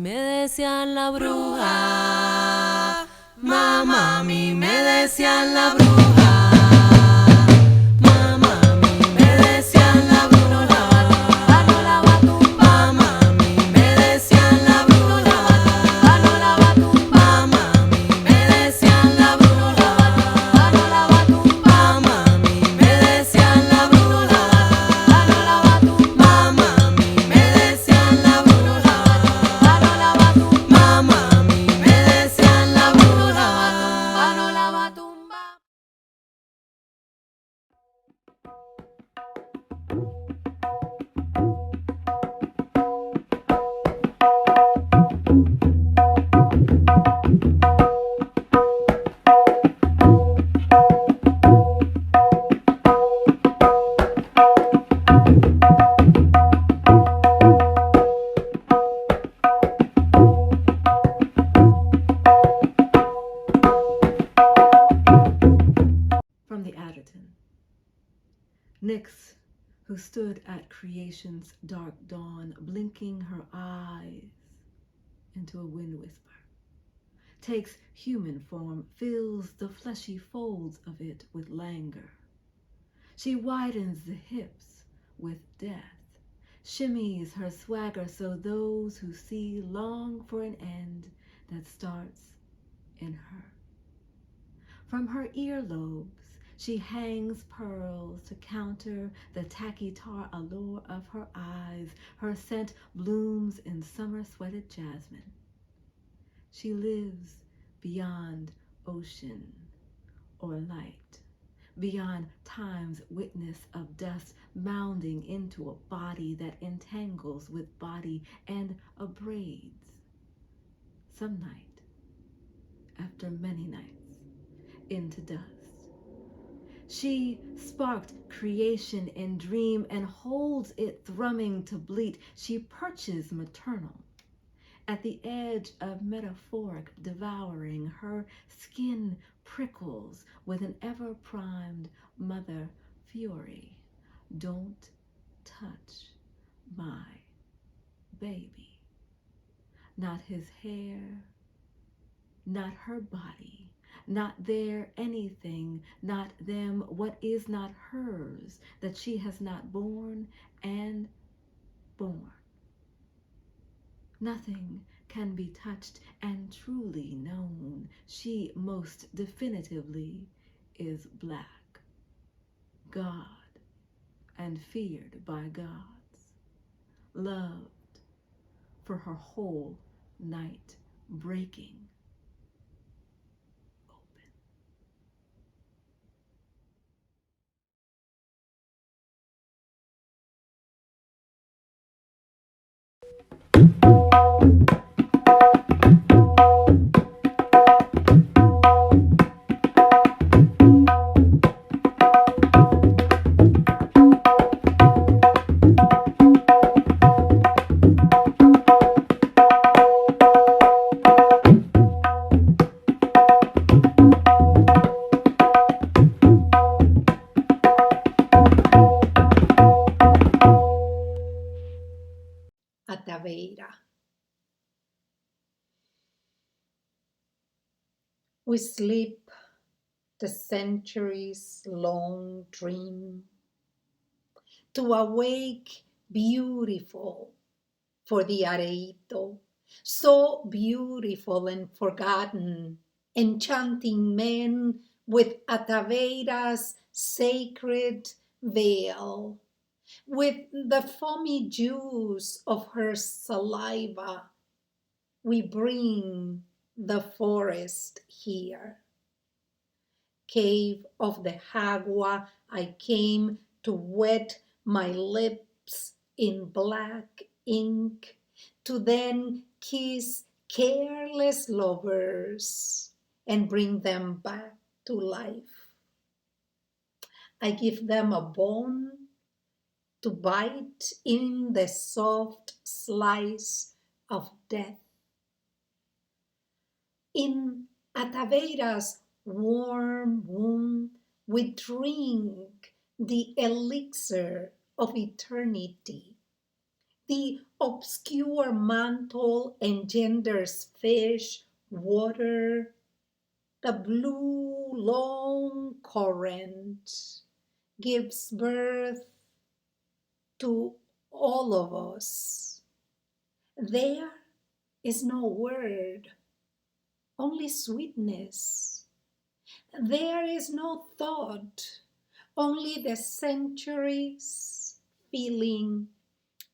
me decían la bruja. Mamá, a mí me decían la bruja. Nyx, who stood at creation's dark dawn, blinking her eyes into a wind whisper, takes human form, fills the fleshy folds of it with languor. She widens the hips with death, shimmies her swagger so those who see long for an end that starts in her. From her earlobes, she hangs pearls to counter the tacky tar allure of her eyes. Her scent blooms in summer-sweated jasmine. She lives beyond ocean or light, beyond time's witness of dust mounding into a body that entangles with body and abrades. Some night, after many nights, into dust. She sparked creation in dream and holds it thrumming to bleat. She perches maternal at the edge of metaphoric devouring. Her skin prickles with an ever-primed mother fury. Don't touch my baby. Not his hair, not her body. Not their anything, not them, what is not hers, that she has not borne and born. Nothing can be touched and truly known. She most definitively is black, God, and feared by gods, loved for her whole night breaking. Ataberya. We sleep the centuries-long dream to awake beautiful for the areito, so beautiful and forgotten, enchanting men with Ataberya's sacred veil, with the foamy juice of her saliva. We bring the forest here. Cave of the Jagua, I came to wet my lips in black ink, to then kiss careless lovers and bring them back to life. I give them a bone to bite in the soft slice of death. In Ataberya's warm womb, we drink the elixir of eternity, The obscure mantle engenders fish, water. The blue long current gives birth to all of us. There is no word, only sweetness. There is no thought, only the centuries feeling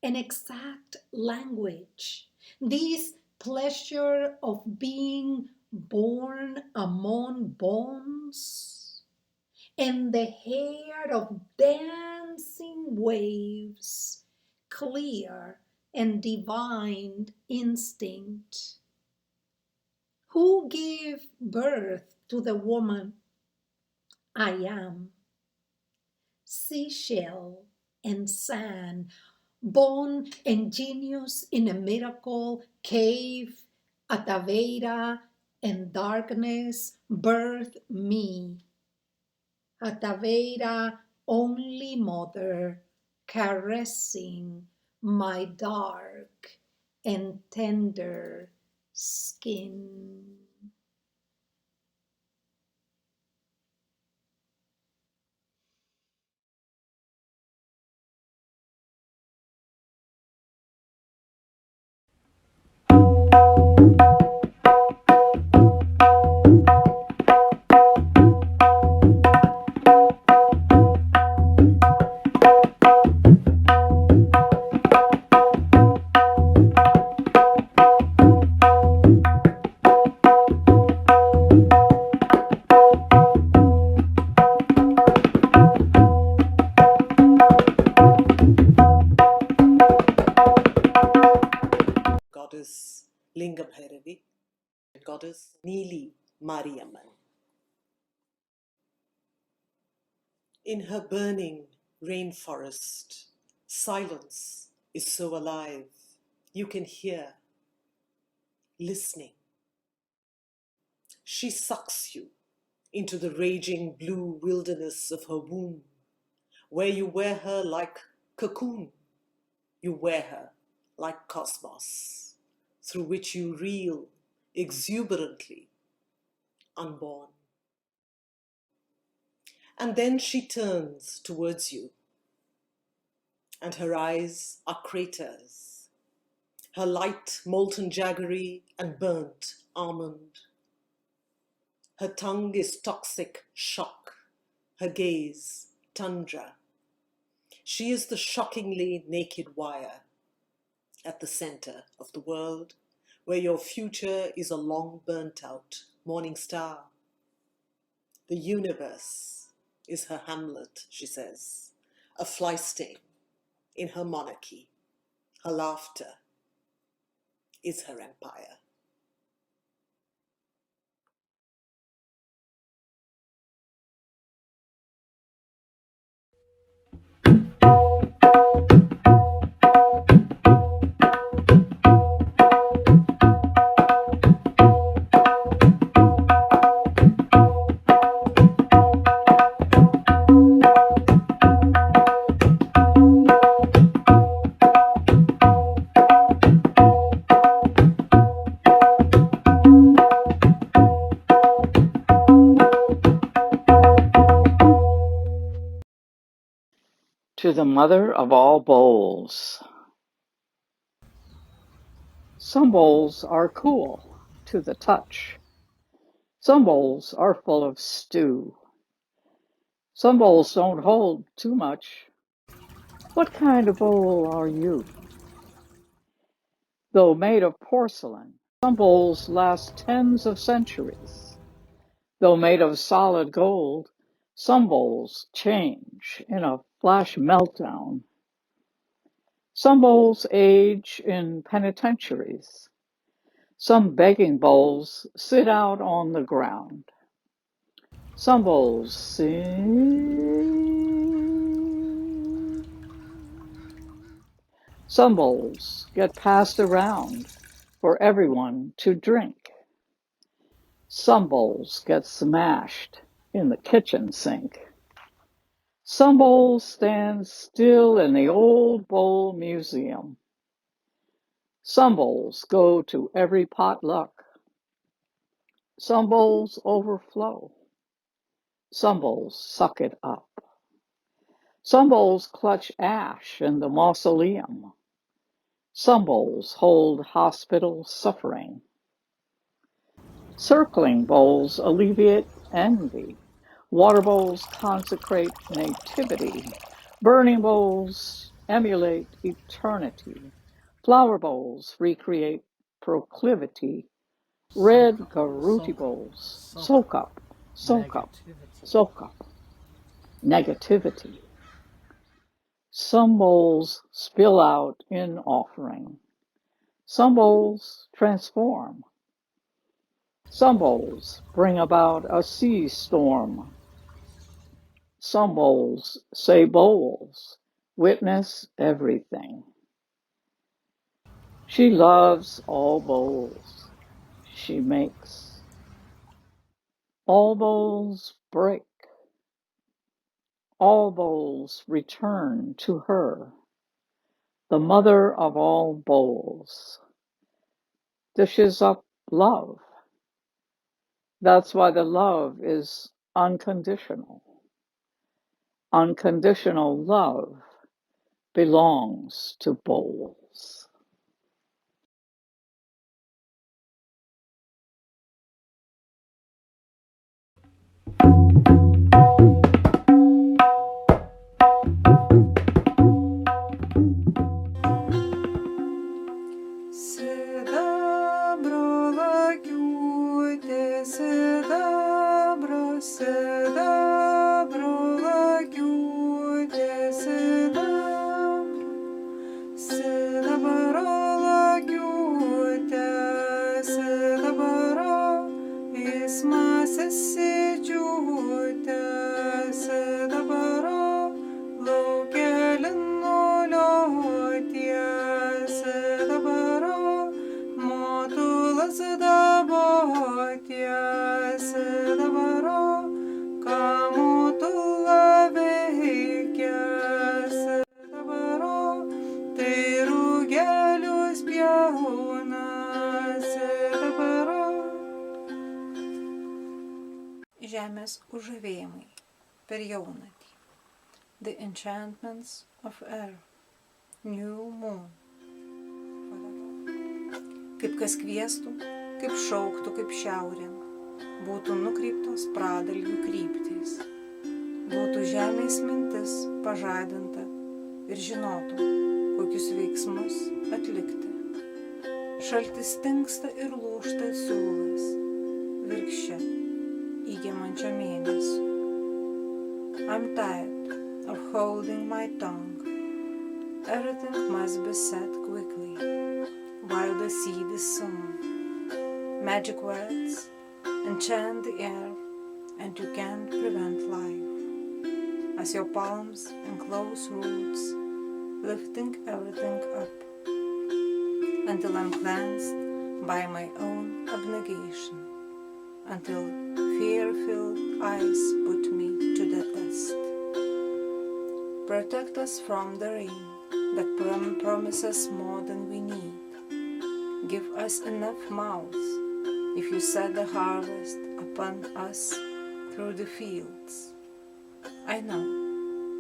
an exact language. This pleasure of being born among bones and the hair of dancing waves, clear and divine instinct. Who gave birth to the woman I am? Seashell and sand, born ingenious in a miracle cave, Ataberya and darkness birth me. Ataberya, only mother, caressing my dark and tender skin. Goddess Lingam Bhairavi, Goddess Neeli Mariamman. In her burning rainforest, silence is so alive. You can hear, listening. She sucks you into the raging blue wilderness of her womb, where you wear her like cocoon. You wear her like cosmos, through which you reel exuberantly, unborn. And then she turns towards you, and her eyes are craters, her light molten jaggery and burnt almond. Her tongue is toxic shock, her gaze tundra. She is the shockingly naked wire at the center of the world, where your future is a long burnt out morning star. The universe is her hamlet, she says, a fly stain in her monarchy. Her laughter is her empire. To the mother of all bowls. Some bowls are cool to the touch. Some bowls are full of stew. Some bowls don't hold too much. What kind of bowl are you? Though made of porcelain, some bowls last tens of centuries. Though made of solid gold, some bowls change in a flash meltdown. Some bowls age in penitentiaries. Some begging bowls sit out on the ground. Some bowls sing. Some bowls get passed around for everyone to drink. Some bowls get smashed in the kitchen sink. Some bowls stand still in the old bowl museum. Some bowls go to every potluck. Some bowls overflow. Some bowls suck it up. Some bowls clutch ash in the mausoleum. Some bowls hold hospital suffering. Circling bowls alleviate envy. Water bowls consecrate nativity. Burning bowls emulate eternity. Flower bowls recreate proclivity. Red garuti bowls soak up, soak up, soak up negativity. Some bowls spill out in offering. Some bowls transform. Some bowls bring about a sea storm. Some bowls say bowls witness everything. She loves all bowls she makes. All bowls break. All bowls return to her, the mother of all bowls. Dishes up love. That's why the love is unconditional. Unconditional love belongs to bowls. Žemės užavėjimai per jaunatį. The enchantments of air. New moon. Kaip kas kviestų, kaip šauktų, kaip šiaurėn, būtų nukreiptos pradalgių kryptys. Būtų žemės mintis pažadinta ir žinotų, kokius veiksmus atlikti. Šaltis tinksta ir lūžta siūlas, virkščia įgemančio mėnesio. I'm tired of holding my tongue. Everything must be said quickly, while the seed is sown. Magic words enchant the air, and you can't prevent life. As your palms enclose roots, lifting everything up, until I'm cleansed by my own abnegation, until fear-filled eyes put me to the test. Protect us from the rain that promises more than we need. Give us enough mouths if you set the harvest upon us through the fields. I know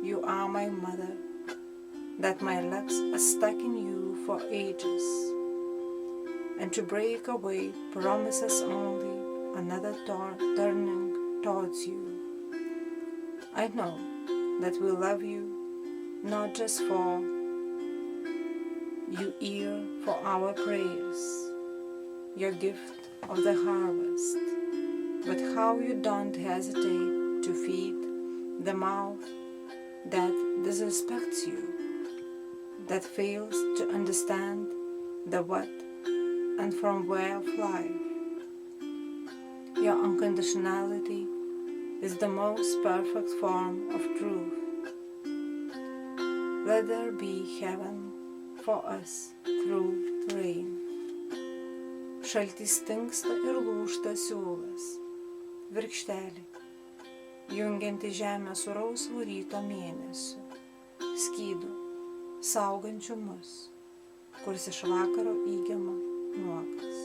you are my mother, that my legs are stuck in you for ages, and to break away promises only another turning towards you. I know that we love you, not just for you ear for our prayers, your gift of the harvest, but how you don't hesitate to feed the mouth that disrespects you, that fails to understand the what and from where of life. Your unconditionality is the most perfect form of truth. Let there be heaven for us through rain. Šaltis tinksta ir lūžta siūlas, virkštelė, jungianti žemę su rausvu ryto mėnesiu, skydu, saugančiu mus, kuris iš vakaro įgema nuogas.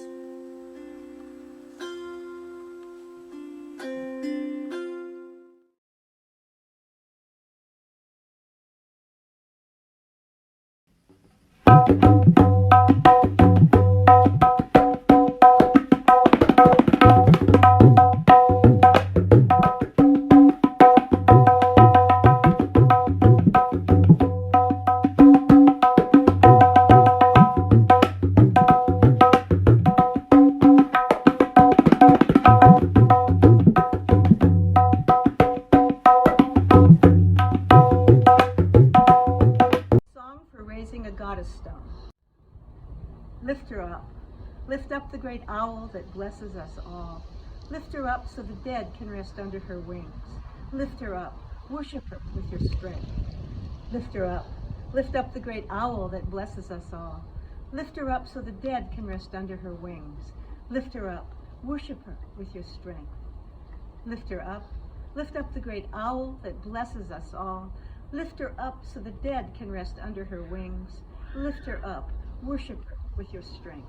Lift her up. Lift up the great owl that blesses us all. Lift her up so the dead can rest under her wings. Lift her up. Worship her with your strength. Lift her up. Lift up the great owl that blesses us all. Lift her up so the dead can rest under her wings. Lift her up. Worship her with your strength. Lift her up. Lift up the great owl that blesses us all. Lift her up so the dead can rest under her wings. Lift her up. Worship her with your strength.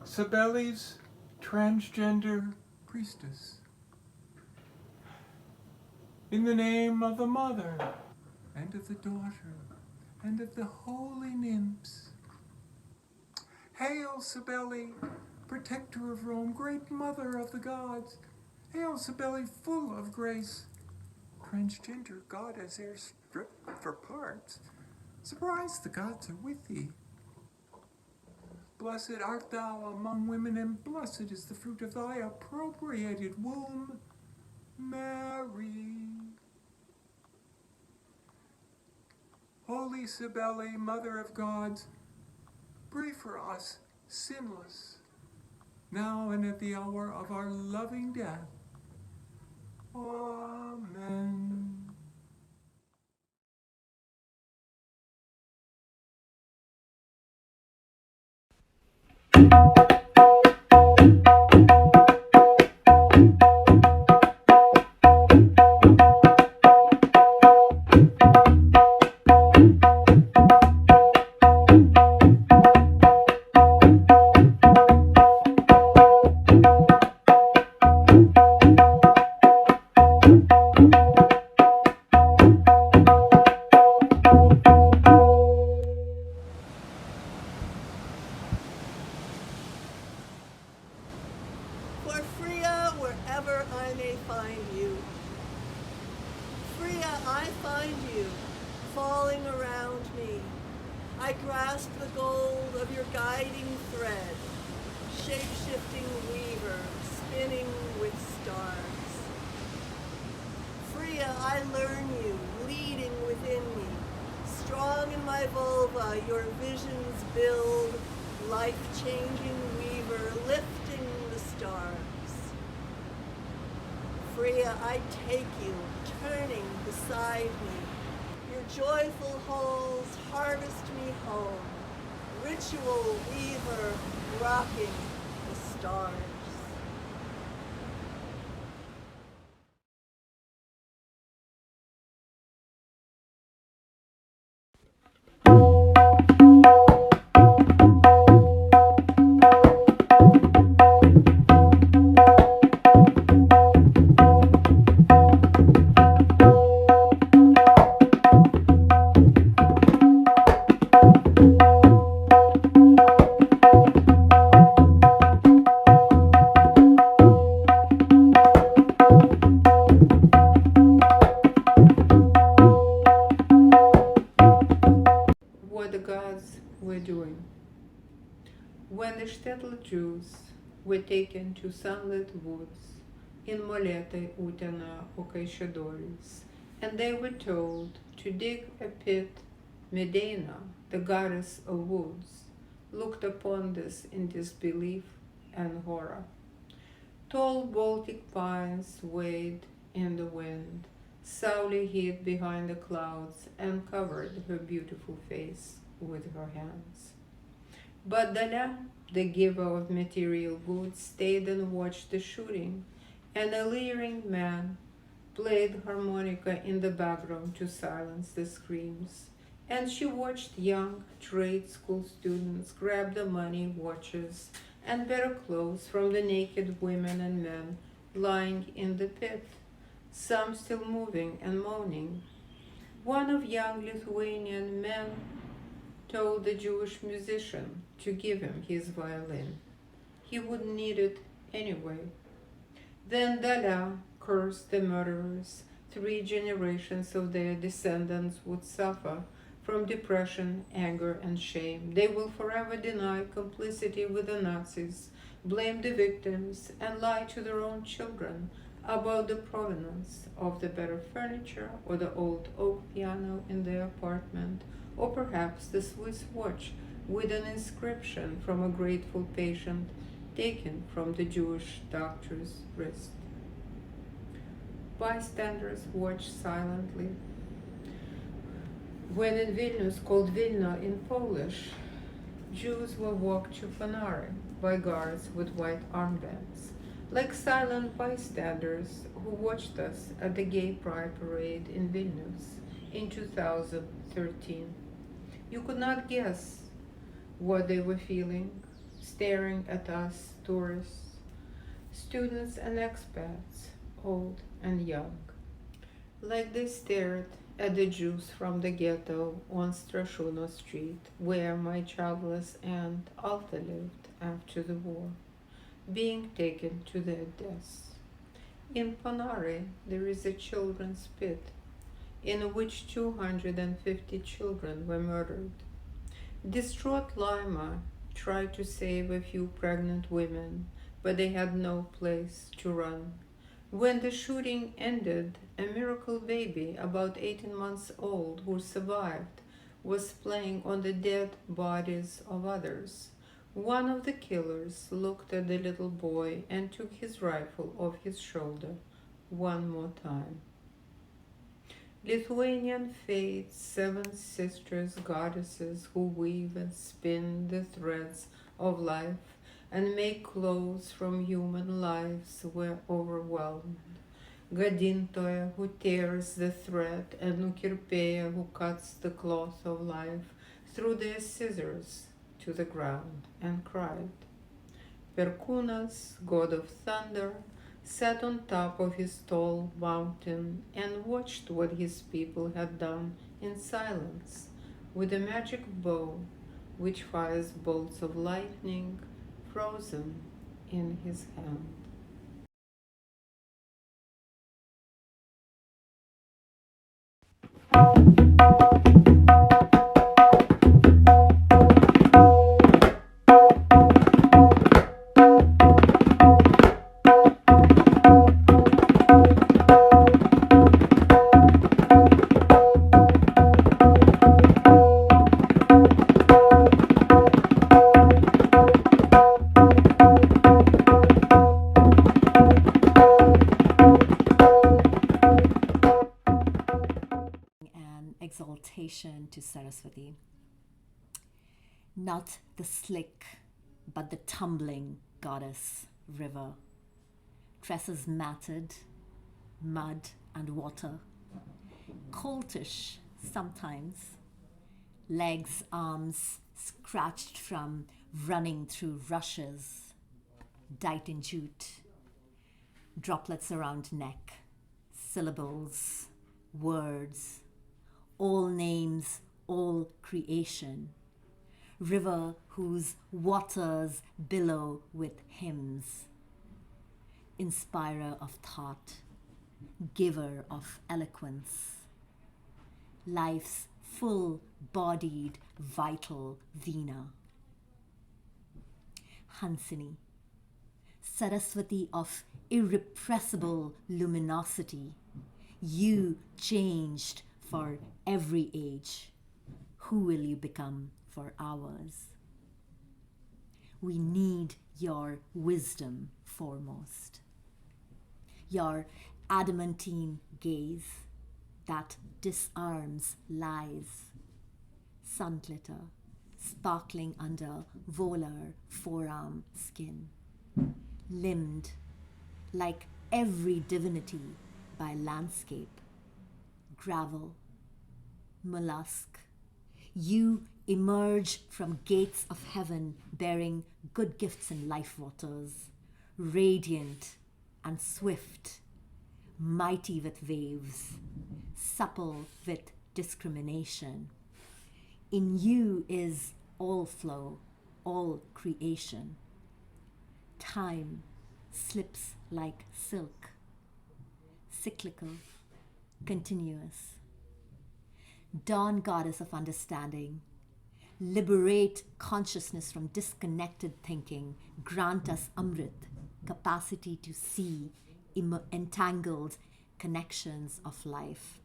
Cybele's transgender priestess. In the name of the Mother, and of the Daughter, and of the holy nymphs. Hail, Cybele, protector of Rome, great Mother of the gods. Hail, Cybele, full of grace. Transgender goddess, ere stripped for parts. Surprise, the gods are with thee. Blessed art thou among women, and blessed is the fruit of thy appropriated womb, Mary. Holy Cybele, Mother of gods, pray for us, sinless, now and at the hour of our loving death. Amen. For Friya, wherever I may find you. Friya, I find you, falling around me. I grasp the gold of your guiding thread, shape-shifting weaver, spinning with stars. Friya, I learn you, leading within me. Strong in my vulva, your visions build, life-changing weaver, lifting the stars. Friya, I take you, turning beside me. Your joyful holes harvest me home. Ritual weaver, rocking the stars. What the gods were doing. When the shtetl Jews were taken to sunlit woods in Molėtai, Utena, or Kaišiadorys, and they were told to dig a pit. Medena, the goddess of woods, looked upon this in disbelief and horror. Tall Baltic pines swayed in the wind. Sauli hid behind the clouds and covered her beautiful face with her hands. But Dalia, the giver of material goods, stayed and watched the shooting, and a leering man played harmonica in the background to silence the screams. And she watched young trade school students grab the money, watches, and better clothes from the naked women and men lying in the pit, some still moving and moaning. One of young Lithuanian men told the Jewish musician to give him his violin. He wouldn't need it anyway. Then Dalia cursed the murderers. 3 generations of their descendants would suffer from depression, anger, and shame. They will forever deny complicity with the Nazis, blame the victims, and lie to their own children about the provenance of the better furniture or the old oak piano in their apartment, or perhaps the Swiss watch with an inscription from a grateful patient taken from the Jewish doctor's wrist. Bystanders watched silently. When in Vilnius, called Vilna in Polish, Jews were walked to Fanare by guards with white armbands, like silent bystanders who watched us at the Gay Pride Parade in Vilnius in 2013. You could not guess what they were feeling, staring at us, tourists, students and expats, old and young, like they stared at the Jews from the ghetto on Strashuno Street, where my childless aunt Alta lived after the war, being taken to their deaths. In Panare, there is a children's pit, in which 250 children were murdered. Distraught Lima tried to save a few pregnant women, but they had no place to run. When the shooting ended, a miracle baby, about 18 months old, who survived, was playing on the dead bodies of others. One of the killers looked at the little boy and took his rifle off his shoulder one more time. Lithuanian fates, 7 sisters, goddesses who weave and spin the threads of life and make clothes from human lives, were overwhelmed. Gadintoja, who tears the thread, and Nukirpėja, who cuts the cloth of life, threw their scissors to the ground and cried. Perkūnas, god of thunder, sat on top of his tall mountain and watched what his people had done in silence, with a magic bow which fires bolts of lightning frozen in his hand. Exaltation to Saraswati. Not the slick, but the tumbling goddess river. Tresses matted, mud and water. Coltish sometimes. Legs, arms scratched from running through rushes. Dight in jute. Droplets around neck. Syllables, words. All names, all creation. River whose waters billow with hymns. Inspirer of thought, giver of eloquence. Life's full-bodied, vital Veena. Hansini, Saraswati of irrepressible luminosity, you changed for every age. Who will you become for ours? We need your wisdom foremost, your adamantine gaze that disarms lies, sun glitter sparkling under volar forearm skin, limbed like every divinity by landscape, gravel, mollusk. You emerge from gates of heaven bearing good gifts in life waters, radiant and swift, mighty with waves, supple with discrimination. In you is all flow, all creation. Time slips like silk, cyclical, continuous. Dawn goddess of understanding, liberate consciousness from disconnected thinking. Grant us Amrit, capacity to see entangled connections of life.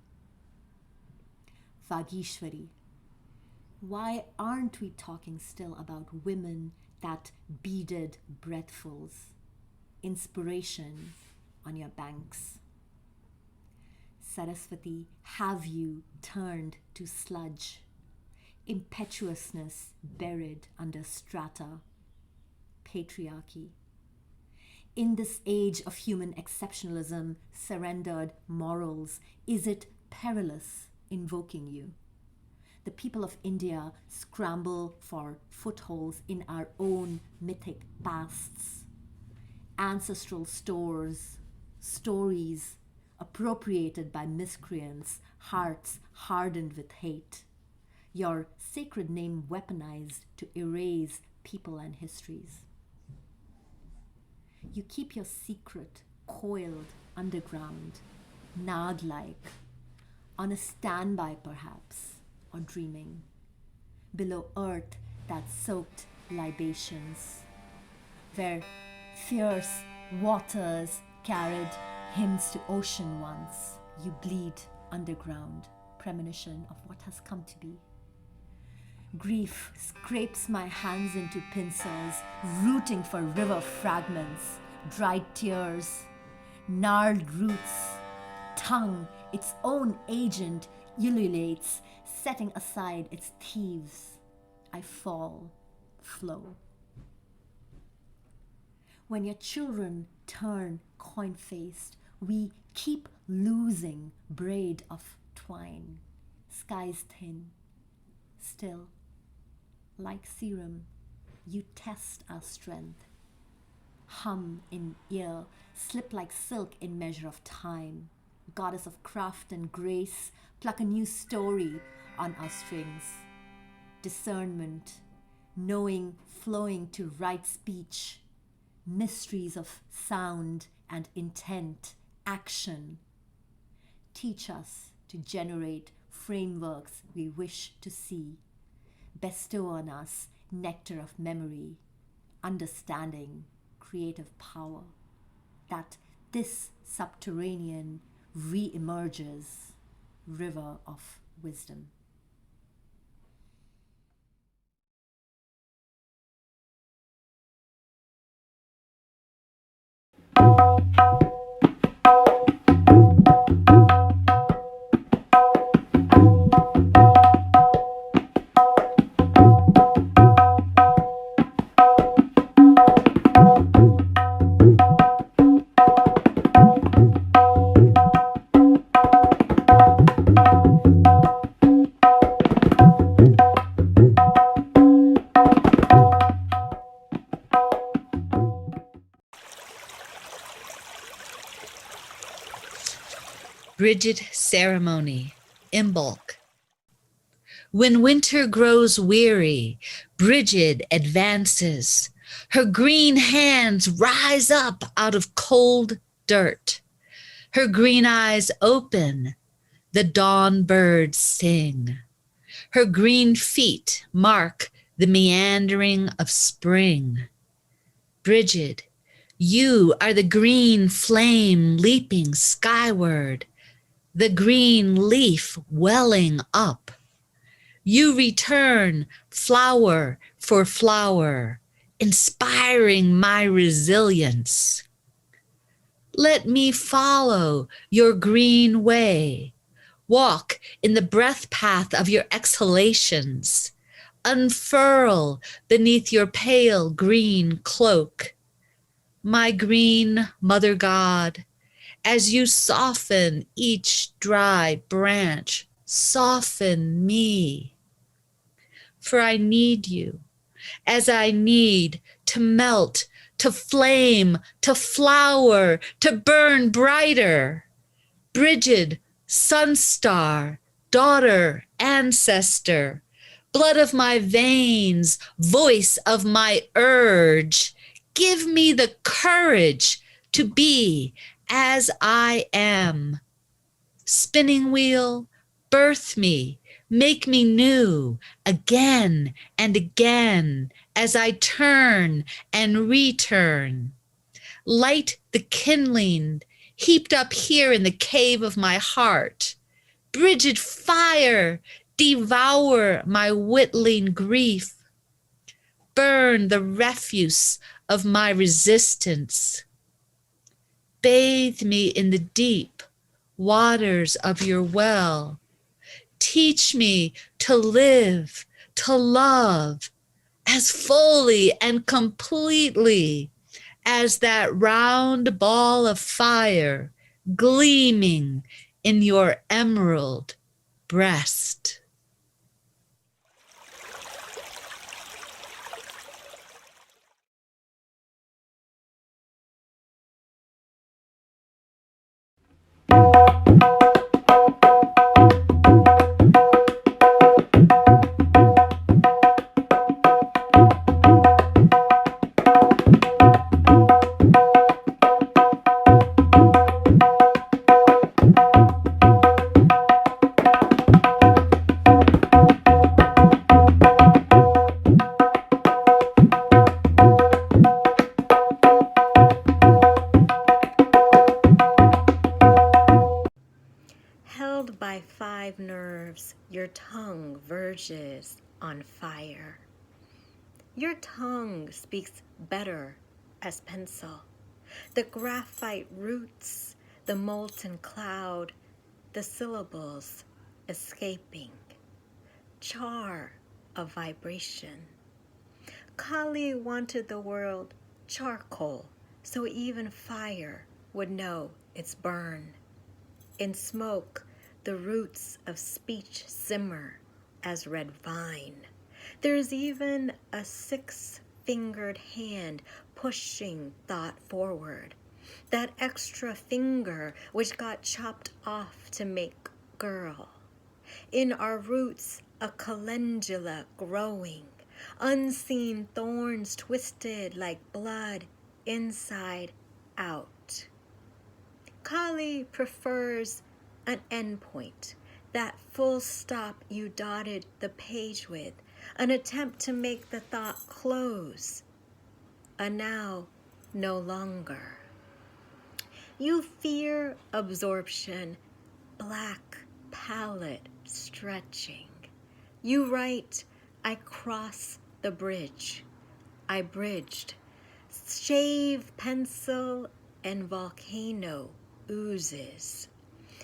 Vagishwari, why aren't we talking still about women that beaded breathfuls? Inspiration on your banks. Saraswati, have you turned to sludge? Impetuousness buried under strata. Patriarchy. In this age of human exceptionalism, surrendered morals, is it perilous invoking you? The people of India scramble for footholds in our own mythic pasts. Ancestral stores, stories appropriated by miscreants, hearts hardened with hate. Your sacred name weaponized to erase people and histories. You keep your secret coiled underground, nag-like, on a standby perhaps, or dreaming, below earth that soaked libations, where fierce waters carried hymns to ocean once. You bleed underground, premonition of what has come to be. Grief scrapes my hands into pincers, rooting for river fragments, dried tears, gnarled roots. Tongue, its own agent, ululates, setting aside its thieves. I fall, flow. When your children turn coin-faced, we keep losing braid of twine, skies thin. Still, like serum, you test our strength. Hum in ear, slip like silk in measure of time. Goddess of craft and grace, pluck a new story on our strings. Discernment, knowing flowing to right speech. Mysteries of sound and intent, action. Teach us to generate frameworks we wish to see. Bestow on us nectar of memory, understanding, creative power, that this subterranean re-emerges, river of wisdom. Brigid ceremony, Imbolc. When winter grows weary, Brigid advances. Her green hands rise up out of cold dirt. Her green eyes open, the dawn birds sing. Her green feet mark the meandering of spring. Brigid, You are the green flame leaping skyward, the green leaf welling up. You return flower for flower, inspiring my resilience. Let me follow your green way, walk in the breath path of your exhalations, unfurl beneath your pale green cloak. My green mother god, as you soften each dry branch, soften me. For I need you, as I need to melt, to flame, to flower, to burn brighter. Brigid, sun star, daughter, ancestor, blood of my veins, voice of my urge, give me the courage to be as I am. Spinning wheel, birth me, make me new, again and again, as I turn and return. Light the kindling, heaped up here in the cave of my heart. Brigid fire, devour my whittling grief. Burn the refuse of my resistance. Bathe me in the deep waters of your well. Teach me to live, to love, as fully and completely as that round ball of fire gleaming in your emerald breast. Held by 5 nerves, your tongue verges on fire. Your tongue speaks better as pencil. The graphite roots, the molten cloud, the syllables escaping. Char of vibration. Kali wanted the world charcoal, so even fire would know its burn. In smoke, the roots of speech simmer as red vine. There's even a 6-fingered hand pushing thought forward. That extra finger which got chopped off to make girl. In our roots, a calendula growing. Unseen thorns twisted like blood inside out. Kali prefers an endpoint, that full stop you dotted the page with, an attempt to make the thought close, a now no longer. You fear absorption, black palette stretching. You write, I cross the bridge. I bridged. Shave pencil and volcano oozes.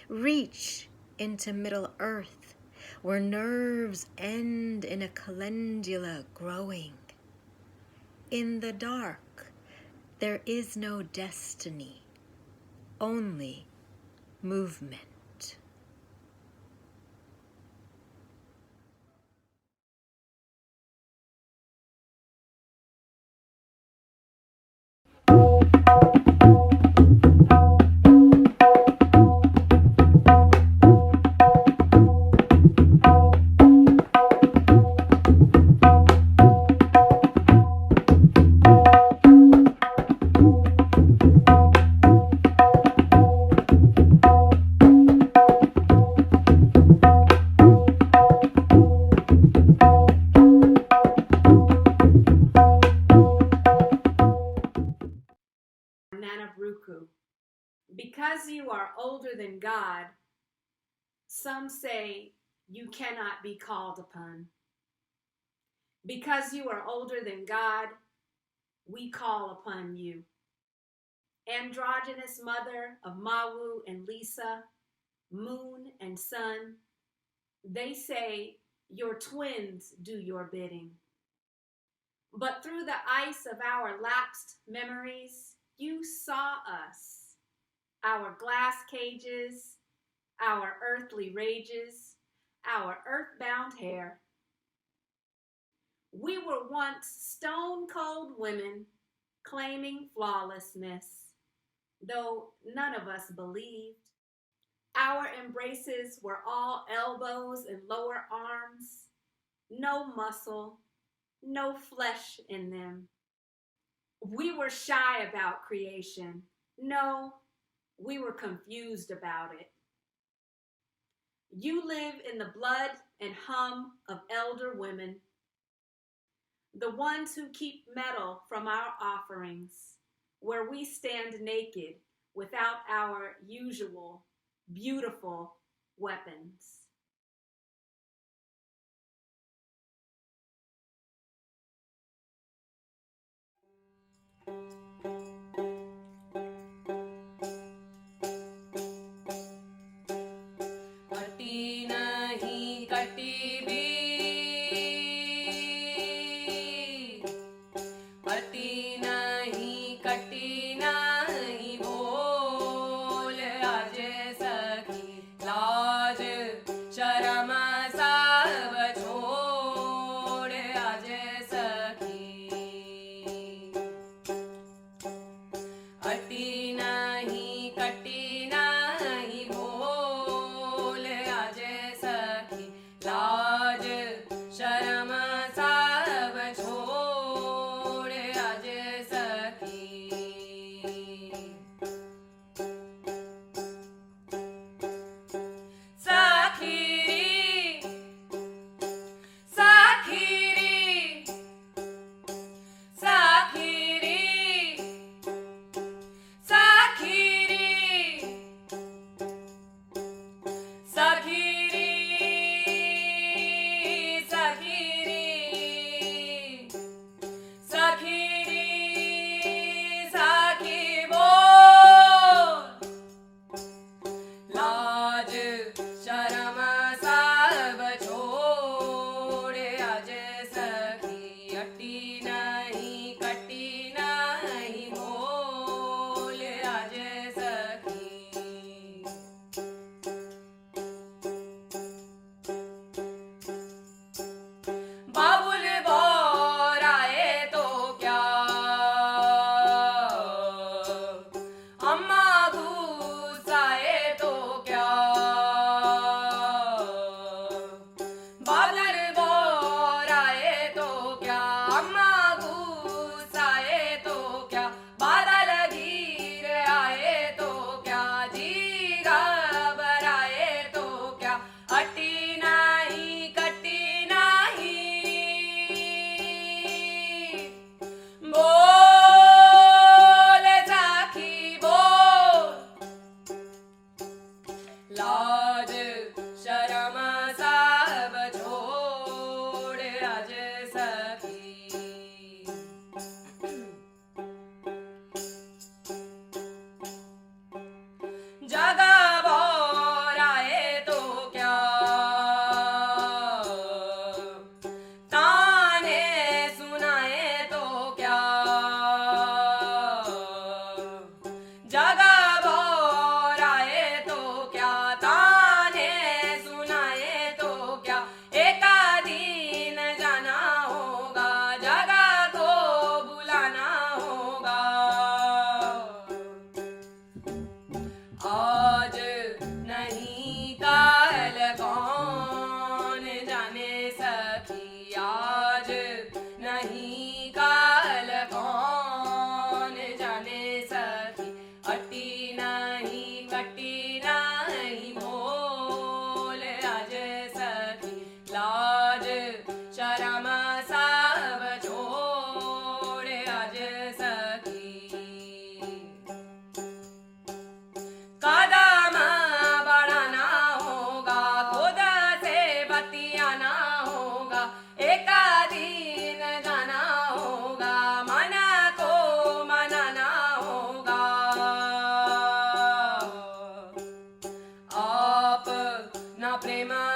Reach into Middle Earth, where nerves end in a calendula growing. In the dark, there is no destiny, only movement. Because you are older than God, some say you cannot be called upon. Because you are older than God, we call upon you. Androgynous mother of Mawu and Lisa, moon and sun, they say your twins do your bidding. But through the ice of our lapsed memories, you saw us, our glass cages, our earthly rages, our earthbound hair. We were once stone-cold women claiming flawlessness, though none of us believed. Our embraces were all elbows and lower arms, no muscle, no flesh in them. We were shy about creation. No, we were confused about it. You live in the blood and hum of elder women, the ones who keep metal from our offerings, where we stand naked without our usual beautiful weapons. आज prema